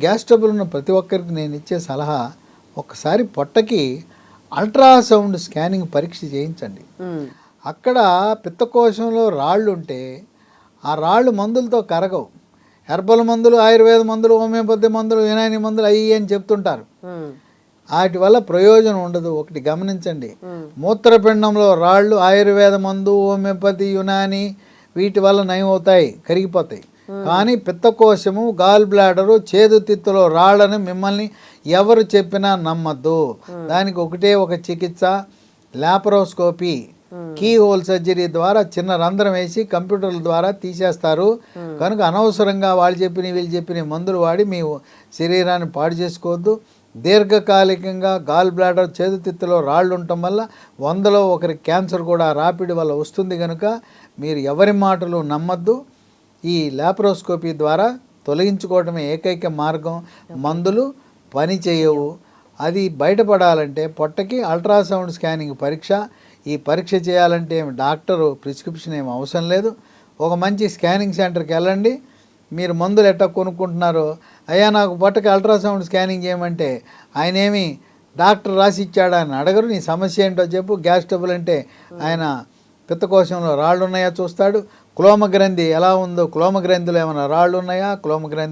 Gas trouble ఉన్న ప్రతి ఒక్కరికి నేను ఇచ్చే సలహా, ఒకసారి పొట్టకి అల్ట్రాసౌండ్ స్కానింగ్ పరీక్ష చేయించండి. అక్కడ పిత్తకోశంలో రాళ్ళు ఉంటే ఆ రాళ్ళు మందులతో కరగవు. హెర్బల్ మందులు, ఆయుర్వేద మందులు, హోమియోపతి మందులు, యునాని మందులు అయ్యి అని చెప్తుంటారు. వాటి వల్ల ప్రయోజనం ఉండదు. ఒకటి గమనించండి, మూత్రపిండంలో రాళ్ళు ఆయుర్వేద మందు, హోమియోపతి, యునాని వీటి వల్ల నయం అవుతాయి, కరిగిపోతాయి. కానీ పిత్తకోశము, గాల్ బ్లాడరు, చేదుతిత్తులో రాళ్ళని మిమ్మల్ని ఎవరు చెప్పినా నమ్మద్దు. దానికి ఒకటే ఒక చికిత్స, లాపరోస్కోపీ, కీ హోల్ సర్జరీ ద్వారా చిన్న రంధ్రం వేసి కంప్యూటర్ల ద్వారా తీసేస్తారు. కనుక అనవసరంగా వాళ్ళు చెప్పిన వీళ్ళు చెప్పిన మందులు వాడి మీ శరీరాన్ని పాడు చేసుకోవద్దు. దీర్ఘకాలికంగా గాల్ బ్లాడర్, చేదుతిత్తులో రాళ్ళు ఉండటం వల్ల 100లో ఒకరికి క్యాన్సర్ కూడా రాపిడి వల్ల వస్తుంది. కనుక మీరు ఎవరి మాటలు నమ్మద్దు. ఈ లాపరోస్కోపీ ద్వారా తొలగించుకోవటమే ఏకైక మార్గం. మందులు పని చేయవు. అది బయటపడాలంటే పొట్టకి అల్ట్రాసౌండ్ స్కానింగ్ పరీక్ష. ఈ పరీక్ష చేయాలంటే డాక్టరు ప్రిస్క్రిప్షన్ ఏమి అవసరం లేదు. ఒక మంచి స్కానింగ్ సెంటర్కి వెళ్ళండి. మీరు మందులు ఎట్టా కొనుక్కుంటున్నారో, అయ్యా నాకు పొట్టకి అల్ట్రాసౌండ్ స్కానింగ్ చేయమంటే ఆయన ఏమి డాక్టర్ రాసి ఇచ్చాడా అని అడగరు. నీ సమస్య ఏంటో చెప్పు. గ్యాస్ ట్రబుల్ అంటే ఆయన పిత్తకోశంలో రాళ్ళు ఉన్నాయా చూస్తాడు. క్లోమ గ్రంథి ఎలా ఉందో, క్లోమ గ్రంథిలో ఏమైనా రాళ్ళు ఉన్నాయా, క్లోమ గ్రంథి